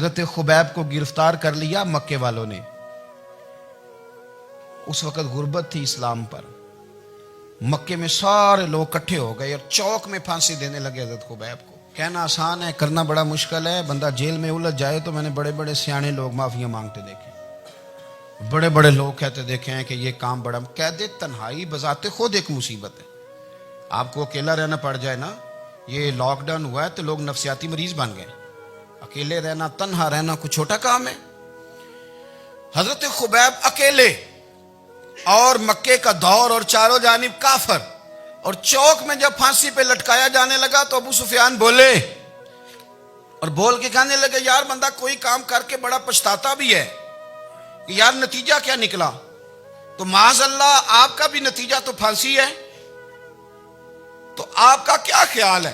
حضرت خبیب کو گرفتار کر لیا مکے والوں نے. اس وقت غربت تھی اسلام پر. مکے میں سارے لوگ اکٹھے ہو گئے اور چوک میں پھانسی دینے لگے حضرت خبیب کو. کہنا آسان ہے، کرنا بڑا مشکل ہے. بندہ جیل میں الجھ جائے تو میں نے بڑے بڑے سیانے لوگ معافیاں مانگتے دیکھے، بڑے بڑے لوگ کہتے دیکھے ہیں کہ یہ کام بڑا. قید تنہائی بذات خود ایک مصیبت ہے. آپ کو اکیلا رہنا پڑ جائے نا، یہ لاک ڈاؤن ہوا ہے تو لوگ نفسیاتی مریض بن گئے. اکیلے رہنا، تنہا رہنا کوئی چھوٹا کام ہے؟ حضرت خبیب اکیلے، اور مکے کا دور اور چاروں جانب کافر، اور چوک میں جب پھانسی پہ لٹکایا جانے لگا تو ابو سفیان بولے اور بول کے کہنے لگے یار بندہ کوئی کام کر کے بڑا پچھتاتا بھی ہے کہ یار نتیجہ کیا نکلا. تو معاذ اللہ آپ کا بھی نتیجہ تو پھانسی ہے، تو آپ کا کیا خیال ہے؟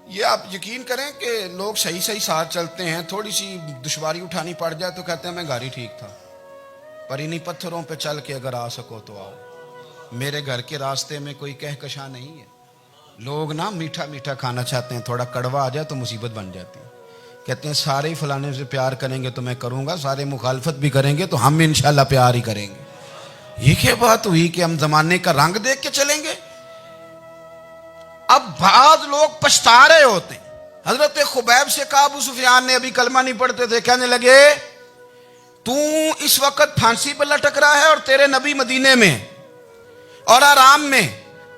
یہ آپ یقین کریں کہ لوگ صحیح صحیح ساتھ چلتے ہیں، تھوڑی سی دشواری اٹھانی پڑ جائے تو کہتے ہیں میں گاڑی ٹھیک تھا، پر انہی پتھروں پہ چل کے اگر آ سکو تو آؤ. میرے گھر کے راستے میں کوئی کہکشاں نہیں ہے. لوگ نا میٹھا میٹھا کھانا چاہتے ہیں، تھوڑا کڑوا آ جائے تو مصیبت بن جاتی ہے. کہتے ہیں سارے ہی فلانے سے پیار کریں گے تو میں کروں گا، سارے مخالفت بھی کریں گے تو ہم انشاءاللہ پیار ہی کریں گے. یہ کیا بات ہوئی کہ ہم زمانے کا رنگ دیکھ کے چلیں گے؟ اب بعض لوگ پچھتا رہے ہوتے ہیں. حضرت خبیب سے کہا، ابو سفیان نے ابھی کلمہ نہیں پڑھتے تھے، کہنے لگے تو اس وقت پھانسی پہ لٹک رہا ہے اور تیرے نبی مدینے میں اور آرام میں،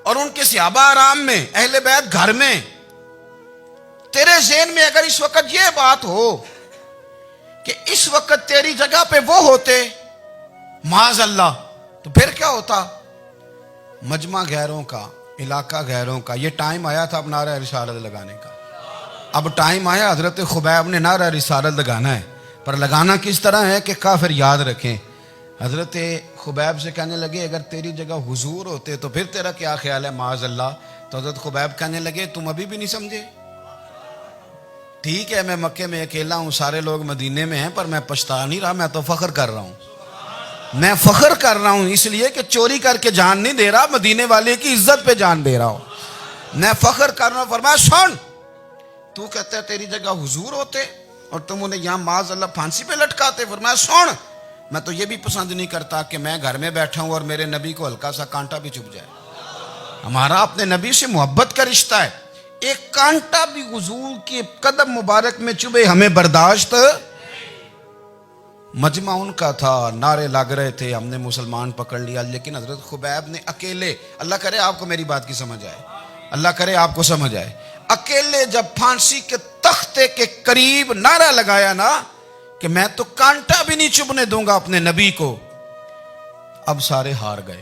اور ان کے صحابہ آرام میں، اہل بیت گھر میں. تیرے ذہن میں اگر اس وقت یہ بات ہو کہ اس وقت تیری جگہ پہ وہ ہوتے معاذ اللہ، تو پھر کیا ہوتا؟ مجمع غیروں کا، علاقہ غیروں کا. یہ ٹائم آیا تھا اب نعرہ رسالت لگانے کا. اب ٹائم آیا حضرت خبیب نے نعرہ رسالت لگانا ہے، پر لگانا کس طرح ہے کہ کافر یاد رکھیں. حضرت خبیب سے کہنے لگے اگر تیری جگہ حضور ہوتے تو پھر تیرا کیا خیال ہے معاذ اللہ؟ تو حضرت خبیب کہنے لگے تم ابھی بھی نہیں سمجھے. ٹھیک ہے میں مکے میں اکیلا ہوں، سارے لوگ مدینے میں ہیں، پر میں پچھتا نہیں رہا، میں تو فخر کر رہا ہوں. میں فخر کر رہا ہوں اس لیے کہ چوری کر کے جان نہیں دے رہا، مدینے والے کی عزت پہ جان دے رہا ہوں. میں فخر کر رہا ہوں. فرمایا سن، تو کہتا ہے تیری جگہ حضور ہوتے اور تم انہیں یہاں معاذ اللہ پھانسی پہ لٹکاتے. فرمایا سن، میں تو یہ بھی پسند نہیں کرتا کہ میں گھر میں بیٹھا ہوں اور میرے نبی کو ہلکا سا کانٹا بھی چبھ جائے. ہمارا اپنے نبی سے محبت کا رشتہ ہے، ایک کانٹا بھی حضور کے قدم مبارک میں چبھے ہمیں برداشت. مجمع ان کا تھا، نعرے لگ رہے تھے ہم نے مسلمان پکڑ لیا، لیکن حضرت خبیب نے اکیلے، اللہ کرے آپ کو میری بات کی سمجھ آئے، اللہ کرے آپ کو سمجھ آئے، اکیلے جب پھانسی کے تختے کے قریب نعرہ لگایا نا کہ میں تو کانٹا بھی نہیں چبھنے دوں گا اپنے نبی کو. اب سارے ہار گئے.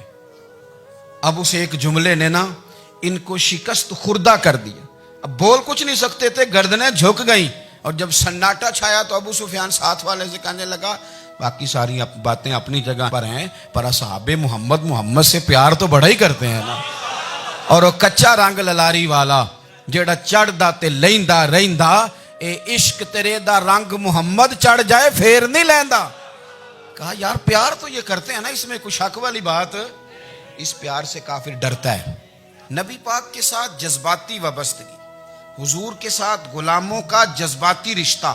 اب اس ایک جملے نے نا ان کو شکست خوردہ کر دیا. اب بول کچھ نہیں سکتے تھے، گردنیں جھک گئیں. اور جب سناٹا چھایا تو ابو سفیان ساتھ والے سے کہنے لگا باقی ساری باتیں اپنی جگہ پر ہیں، پر اصحاب محمد سے پیار تو بڑا ہی کرتے ہیں نا. اور وہ کچا رنگ للاری والا جیڑا چڑھدا تے لیندا رہندا، اے عشق تیرے دا رنگ محمد چڑھ جائے پھر نہیں لیندا. کہا یار پیار تو یہ کرتے ہیں نا، اس میں کوئی شک والی بات؟ اس پیار سے کافر ڈرتا ہے. نبی پاک کے ساتھ جذباتی وابستگی، حضور کے ساتھ غلاموں کا جذباتی رشتہ،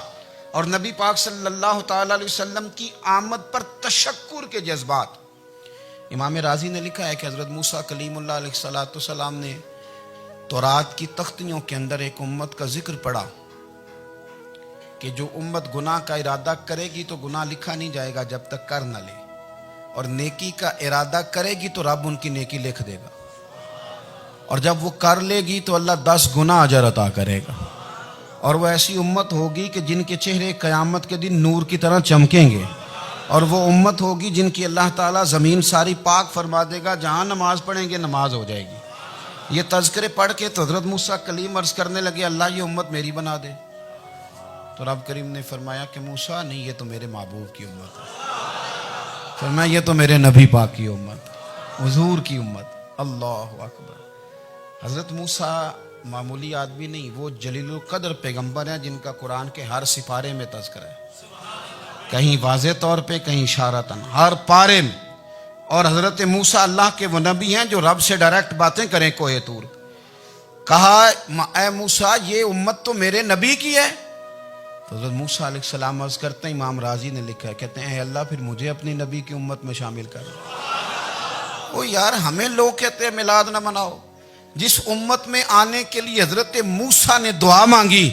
اور نبی پاک صلی اللہ تعالی علیہ وسلم کی آمد پر تشکر کے جذبات. امام رازی نے لکھا ہے کہ حضرت موسیٰ کلیم اللہ علیہ السلام نے تورات کی تختیوں کے اندر ایک امت کا ذکر پڑھا کہ جو امت گناہ کا ارادہ کرے گی تو گناہ لکھا نہیں جائے گا جب تک کر نہ لے، اور نیکی کا ارادہ کرے گی تو رب ان کی نیکی لکھ دے گا، اور جب وہ کر لے گی تو اللہ 10 گنا اجر عطا کرے گا. اور وہ ایسی امت ہوگی کہ جن کے چہرے قیامت کے دن نور کی طرح چمکیں گے، اور وہ امت ہوگی جن کی اللہ تعالیٰ زمین ساری پاک فرما دے گا، جہاں نماز پڑھیں گے نماز ہو جائے گی. یہ تذکرے پڑھ کے تو حضرت موسیٰ کلیم عرض کرنے لگے اللہ یہ امت میری بنا دے. تو رب کریم نے فرمایا کہ موسیٰ نہیں، یہ تو میرے محبوب کی امت ہے. فرمایا یہ تو میرے نبی پاک کی امت، حضور کی امت. اللہ اکبر. حضرت موسیٰ معمولی آدمی نہیں، وہ جلیل القدر پیغمبر ہیں جن کا قرآن کے ہر سپارے میں تذکرہ ہے، کہیں واضح طور پہ کہیں اشارتاً، ہر پارے میں. اور حضرت موسیٰ اللہ کے وہ نبی ہیں جو رب سے ڈائریکٹ باتیں کریں کوہ طور. کہا اے موسیٰ یہ امت تو میرے نبی کی ہے. تو حضرت موسیٰ علیہ السلام عرض کرتے ہیں، امام راضی نے لکھا ہے، کہتے ہیں اے اللہ پھر مجھے اپنی نبی کی امت میں شامل کر۔ وہ یار ہمیں لوگ کہتے ہیں میلاد نہ مناؤ، جس امت میں آنے کے لیے حضرت موسیٰ نے دعا مانگی،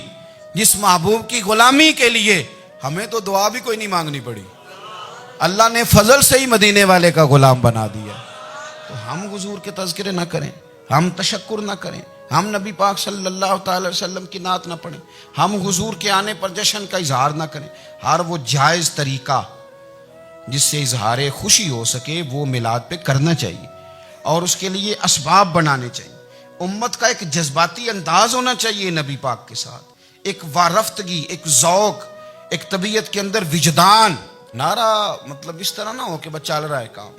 جس محبوب کی غلامی کے لیے، ہمیں تو دعا بھی کوئی نہیں مانگنی پڑی، اللہ نے فضل سے ہی مدینے والے کا غلام بنا دیا۔ تو ہم حضور کے تذکرے نہ کریں، ہم تشکر نہ کریں، ہم نبی پاک صلی اللہ تعالی وسلم کی نعت نہ پڑھیں، ہم حضور کے آنے پر جشن کا اظہار نہ کریں۔ ہر وہ جائز طریقہ جس سے اظہار خوشی ہو سکے وہ میلاد پہ کرنا چاہیے، اور اس کے لیے اسباب بنانے چاہیے۔ امت کا ایک جذباتی انداز ہونا چاہیے نبی پاک کے ساتھ، ایک وارفتگی، ایک ذوق، ایک طبیعت کے اندر وجدان۔ نعرہ مطلب اس طرح نہ ہو کہ بس چل رہا ہے کام،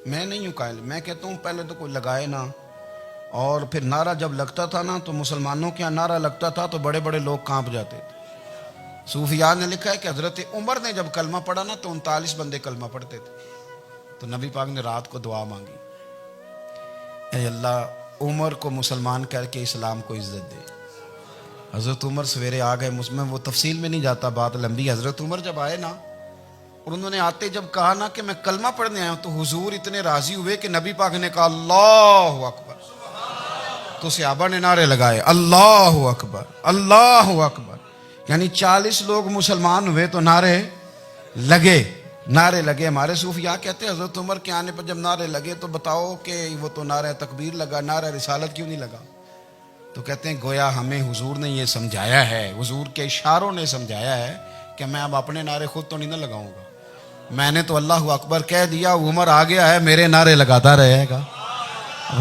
میں نہیں ہوں قائل، میں کہتا ہوں پہلے تو کوئی لگائے نہ، اور پھر نعرہ جب لگتا تھا نا تو مسلمانوں کے یہاں نعرہ لگتا تھا تو بڑے بڑے لوگ کانپ جاتے تھے۔ صوفیاء نے لکھا ہے کہ حضرت عمر نے جب کلمہ پڑھا نا تو 39 بندے کلمہ پڑھتے تھے، تو نبی پاک نے رات کو دعا مانگی، اے اللہ عمر کو مسلمان کر کے اسلام کو عزت دے۔ حضرت عمر سویرے آ گئے، میں وہ تفصیل میں نہیں جاتا، بات لمبی۔ حضرت عمر جب آئے نا اور انہوں نے آتے جب کہا نا کہ میں کلمہ پڑھنے آیا ہوں، تو حضور اتنے راضی ہوئے کہ نبی پاک نے کہا اللہ اکبر، تو صحابہ نے نعرے لگائے اللہ اکبر اللہ اکبر، یعنی 40 لوگ مسلمان ہوئے تو نعرے لگے۔ ہمارے صوفیاء کہتے ہیں حضرت عمر کے آنے پر جب نعرے لگے تو بتاؤ کہ وہ تو نعرہ تکبیر لگا، نعرہ رسالت کیوں نہیں لگا؟ تو کہتے ہیں گویا ہمیں حضور نے یہ سمجھایا ہے، حضور کے اشاروں نے سمجھایا ہے کہ میں اب اپنے نعرے خود تو نہیں نہ لگاؤں گا، میں نے تو اللہ اکبر کہہ دیا، عمر آ گیا ہے، میرے نعرے لگاتا رہے گا،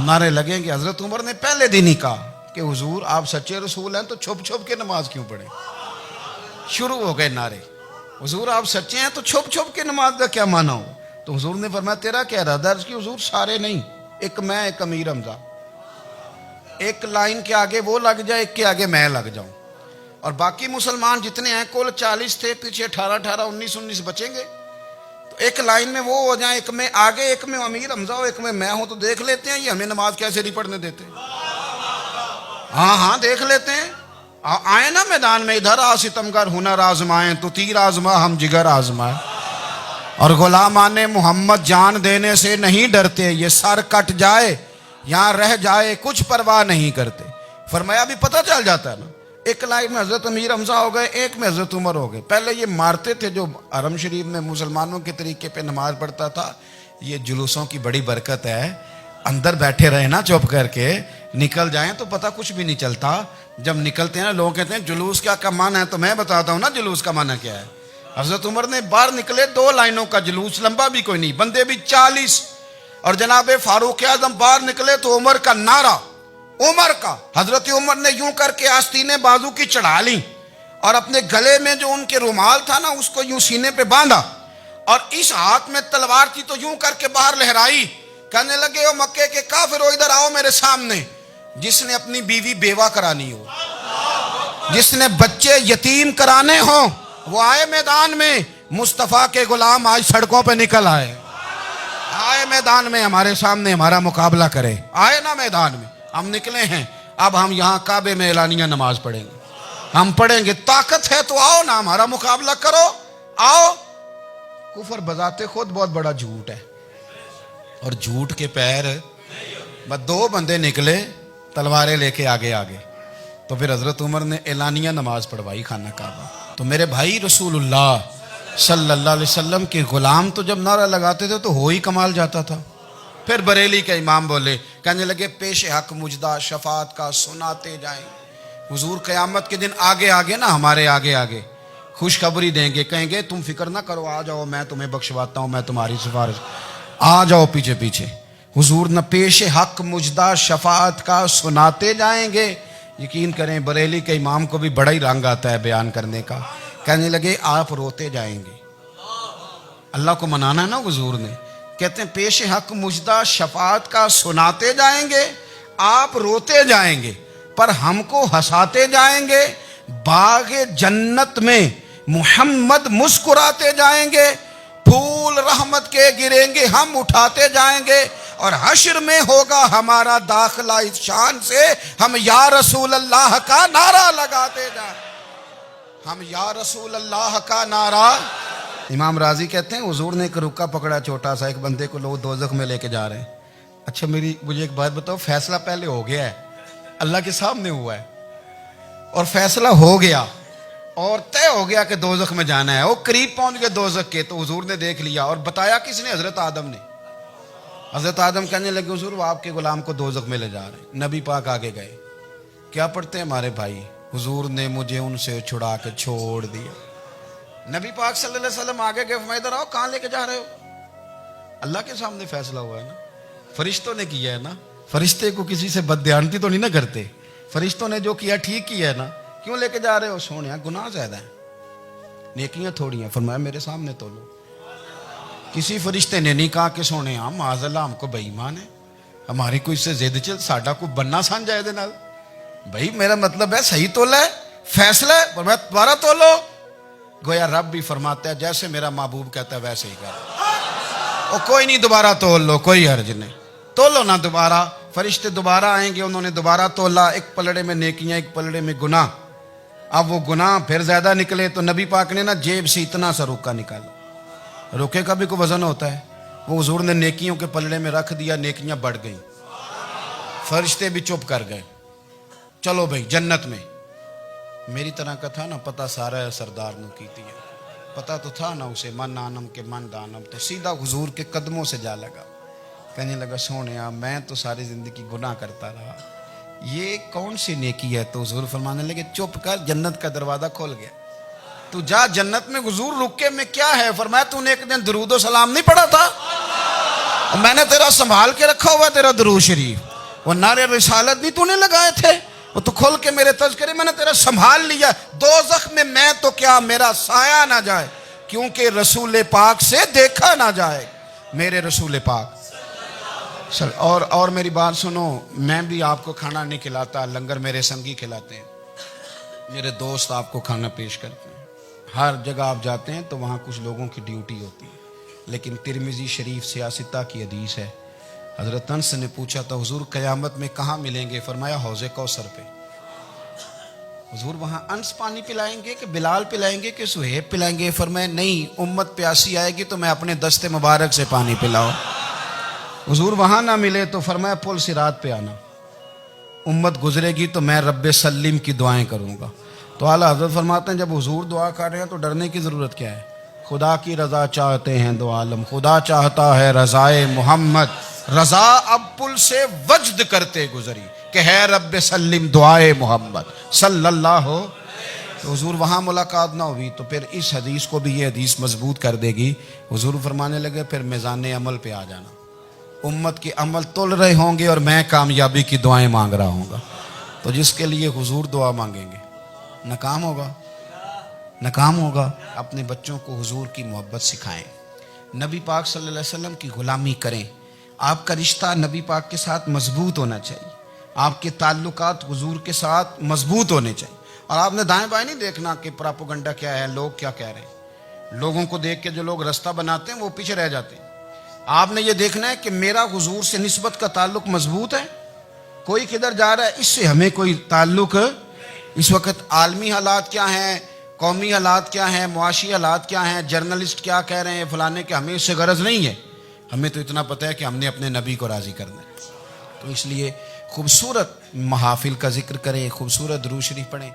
نعرے لگیں گے۔ حضرت عمر نے پہلے دن ہی کہا کہ حضور آپ سچے رسول ہیں تو چھپ چھپ کے نماز کیوں پڑھیں؟ شروع ہو گئے نعرے، حضور آپ سچے ہیں تو چھپ چھپ کے نماز کا کیا معنی ہو؟ تو حضور نے فرمایا تیرا کیا ارادہ ہے؟ حضور سارے نہیں، ایک میں، ایک امیر حمزہ، ایک لائن کے آگے وہ لگ جائے، ایک کے آگے میں لگ جاؤں، اور باقی مسلمان جتنے ہیں کل 40 تھے، پیچھے 18 19 بچیں گے، تو ایک لائن میں وہ ہو جائیں، ایک میں آگے، ایک میں امیر حمزہ ہو، ایک میں ہوں، تو دیکھ لیتے ہیں یہ ہمیں نماز کیسے نہیں پڑھنے دیتے۔ ہاں دیکھ لیتے ہیں، آئے نا میدان میں، ادھر آ ستمگر ہنر آزمائیں تو تیر آزما ہم جگر آزمائیں، اور غلامان محمد جان دینے سے نہیں ڈرتے، یہ سر کٹ جائے یہاں رہ جائے کچھ پرواہ نہیں کرتے۔ فرمایا بھی پتہ چل جاتا ہے نا، ایک لائن میں حضرت امیر حمزہ ہو گئے، ایک میں حضرت عمر ہو گئے۔ پہلے یہ مارتے تھے جو حرم شریف میں مسلمانوں کے طریقے پہ نماز پڑھتا تھا، یہ جلوسوں کی بڑی برکت ہے، اندر بیٹھے رہے نا چپ کر کے، نکل جائیں تو پتہ کچھ بھی نہیں چلتا۔ جب نکلتے ہیں نا لوگ کہتے ہیں جلوس کیا معنی ہے، تو میں بتاتا ہوں نا جلوس کا معنی کیا ہے۔ حضرت عمر نے باہر نکلے 2 لائنوں کا جلوس، لمبا بھی کوئی نہیں، بندے بھی 40، اور جناب فاروق اعظم باہر نکلے تو عمر کا نعرہ، عمر کا، حضرت عمر نے یوں کر کے آستینیں بازو کی چڑھا لیں، اور اپنے گلے میں جو ان کے رومال تھا نا اس کو یوں سینے پہ باندھا، اور اس ہاتھ میں تلوار تھی تو یوں کر کے باہر لہرائی، کہنے لگے او مکے کے کافرو ادھر آؤ میرے سامنے، جس نے اپنی بیوی بیوہ کرانی ہو، جس نے بچے یتیم کرانے ہوں، وہ آئے میدان میں، مصطفیٰ کے غلام آج سڑکوں پہ نکل آئے میدان میں ہمارے سامنے ہمارا مقابلہ کرے، آئے نا میدان میں، ہم نکلے ہیں، اب ہم یہاں کعبے میں اعلانیہ نماز پڑھیں گے، ہم پڑھیں گے، طاقت ہے تو آؤ نا ہمارا مقابلہ کرو، آؤ۔ کفر بذات خود بہت بڑا جھوٹ ہے، اور جھوٹ کے پیر بس 2 بندے نکلے تلواریں لے کے آگے، تو پھر حضرت عمر نے اعلانیہ نماز پڑھوائی خانہ کعبہ۔ تو میرے بھائی رسول اللہ صلی اللہ علیہ وسلم کے غلام تو جب نعرہ لگاتے تھے تو ہو ہی کمال جاتا تھا۔ پھر بریلی کے امام بولے، کہنے لگے پیش حق مجدہ شفاعت کا سناتے جائیں۔ حضور قیامت کے دن آگے نا ہمارے آگے خوشخبری دیں گے، کہیں گے تم فکر نہ کرو، آ جاؤ میں تمہیں بخشواتا ہوں، میں تمہاری سفارش، آ جاؤ پیچھے۔ حضور نہ پیش حق مجدہ شفاعت کا سناتے جائیں گے۔ یقین کریں بریلی کے امام کو بھی بڑا ہی رنگ آتا ہے بیان کرنے کا، کہنے لگے آپ روتے جائیں گے، اللہ کو منانا ہے نا حضور نے، کہتے ہیں پیش حق مجدہ شفاعت کا سناتے جائیں گے، آپ روتے جائیں گے پر ہم کو ہنساتے جائیں گے، باغ جنت میں محمد مسکراتے جائیں گے، پھول رحمت کے گریں گے ہم اٹھاتے جائیں گے، اور حشر میں ہوگا ہمارا داخلہ اس شان سے ہم یا رسول اللہ کا نعرہ لگاتے جائیں۔ ہم یا رسول اللہ کا نعرہ. امام راضی کہتے ہیں حضور نے ایک رکا پکڑا چھوٹا سا, ایک بندے کو لوگ دوزخ میں لے کے جا رہے ہیں. اچھا مجھے ایک بات بتاؤ, فیصلہ پہلے ہو گیا ہے, اللہ کے سامنے ہوا ہے, اور فیصلہ ہو گیا اور طے ہو گیا کہ دوزخ میں جانا ہے. وہ قریب پہنچ گئے دوزخ کے, تو حضور نے دیکھ لیا, اور بتایا کس نے؟ حضرت آدم نے. حضرت آدم کہنے لگے حضور وہ آپ کے غلام کو دوزخ میں لے جا رہے ہیں. نبی پاک آگے گئے. کیا پڑھتے ہیں ہمارے بھائی؟ حضور نے مجھے ان سے چھڑا کے چھوڑ دیا. نبی پاک صلی اللہ علیہ وسلم آگے گئے, فرمایا ادھر آؤ, کہاں لے کے جا رہے ہو؟ اللہ کے سامنے فیصلہ ہوا ہے نا, فرشتوں نے کیا ہے نا. فرشتے کو کسی سے بددیانتی تو نہیں نہ کرتے, فرشتوں نے جو کیا ٹھیک کیا ہے نا. کیوں لے کے جا رہے ہو؟ سونے گناہ زیادہ ہیں, نیکیاں تھوڑی ہیں. فرمایا میرے سامنے تو لو. کسی فرشتے نے نہیں کہا کہ سونے معاذ اللہ ہم کو بے ایمان ہے, ہماری کوئی سے زد چل ساڈا کو بننا سان جائے دے نال. بھائی میرا مطلب ہے صحیح تولا ہے, فیصلہ ہے, فرمایا دوبارہ تولو. گویا رب بھی فرماتا ہے جیسے میرا محبوب کہتا ہے ویسے ہی کر. اور کوئی نہیں, دوبارہ تول لو, کوئی حرج نہیں, تولو نا دوبارہ. فرشتے دوبارہ آئیں گے, انہوں نے دوبارہ تولا, ایک پلڑے میں نیکیاں ایک پلڑے میں گناہ. اب وہ گناہ پھر زیادہ نکلے تو نبی پاک نے نا جیب سے اتنا سا روکا نکالا. روکے کا بھی کوئی وزن ہوتا ہے, وہ حضور نے نیکیوں کے پلڑے میں رکھ دیا, نیکیاں بڑھ گئیں. فرشتے بھی چپ کر گئے. چلو بھائی جنت میں. میری طرح کا تھا نا پتہ سارا ہے سردار نو کیتی ہے, پتہ تو تھا نا اسے من آنم کے من دانم. تو سیدھا حضور کے قدموں سے جا لگا, کہنے لگا سونیا میں تو ساری زندگی گناہ کرتا رہا, یہ کون سی نیکی ہے؟ تو حضور فرمانے لگے چپ کر, جنت کا دروازہ کھول گیا, تو جا جنت میں. حضور رکے میں کیا ہے؟ فرمایا تو نے ایک دن درود و سلام نہیں پڑھا تھا, میں نے تیرا سنبھال کے رکھا ہوا تیرا درود شریف, وہ نعرے رسالت نہیں تو نے لگائے تھے, وہ تو کھول کے میرے تذکرے میں نے تیرا سنبھال لیا. دوزخ میں تو کیا میرا سایہ نہ جائے, کیونکہ رسول پاک سے دیکھا نہ جائے. میرے رسول پاک اور میری بات سنو, میں بھی آپ کو کھانا نہیں کھلاتا, لنگر میرے سنگی کھلاتے ہیں, میرے دوست آپ کو کھانا پیش کرتے ہیں. ہر جگہ آپ جاتے ہیں تو وہاں کچھ لوگوں کی ڈیوٹی ہوتی ہے, لیکن ترمذی شریف سیاستہ کی حدیث ہے. حضرت انس نے پوچھا تھا حضور قیامت میں کہاں ملیں گے؟ فرمایا حوض کوثر پہ. حضور وہاں انس پانی پلائیں گے کہ بلال پلائیں گے کہ سہیب پلائیں گے؟ فرمایا نہیں, امت پیاسی آئے گی تو میں اپنے دستے مبارک سے پانی پلاؤں. حضور وہاں نہ ملے تو فرمایا پل صراط پہ آنا, امت گزرے گی تو میں رب سلیم کی دعائیں کروں گا. تو اعلیٰ حضرت فرماتے ہیں جب حضور دعا کر رہے ہیں تو ڈرنے کی ضرورت کیا ہے؟ خدا کی رضا چاہتے ہیں دو عالم, خدا چاہتا ہے رضائے محمد, رضا اب پل سے وجد کرتے گزری کہ ہے رب سلیم دعائے محمد صلی اللہ ہو. تو حضور وہاں ملاقات نہ ہوئی تو پھر اس حدیث کو بھی یہ حدیث مضبوط کر دے گی. حضور فرمانے لگے پھر میزان عمل پہ آ جانا, امت کے عمل تول رہے ہوں گے اور میں کامیابی کی دعائیں مانگ رہا ہوں گا. تو جس کے لیے حضور دعا مانگیں گے ناکام ہوگا, ناکام ہوگا. اپنے بچوں کو حضور کی محبت سکھائیں, نبی پاک صلی اللہ علیہ وسلم کی غلامی کریں. آپ کا رشتہ نبی پاک کے ساتھ مضبوط ہونا چاہیے, آپ کے تعلقات حضور کے ساتھ مضبوط ہونے چاہیے. اور آپ نے دائیں بائیں نہیں دیکھنا کہ پراپوگنڈا کیا ہے, لوگ کیا کہہ رہے ہیں. لوگوں کو دیکھ کے جو لوگ رستہ بناتے ہیں وہ پیچھے رہ جاتے ہیں. آپ نے یہ دیکھنا ہے کہ میرا حضور سے نسبت کا تعلق مضبوط ہے. کوئی کدھر جا رہا ہے اس سے ہمیں کوئی تعلق. اس وقت عالمی حالات کیا ہیں, قومی حالات کیا ہیں, معاشی حالات کیا ہیں, جرنلسٹ کیا کہہ رہے ہیں, فلانے کے, ہمیں اس سے غرض نہیں ہے. ہمیں تو اتنا پتہ ہے کہ ہم نے اپنے نبی کو راضی کرنا ہے. تو اس لیے خوبصورت محافل کا ذکر کریں, خوبصورت درود شریف پڑھیں.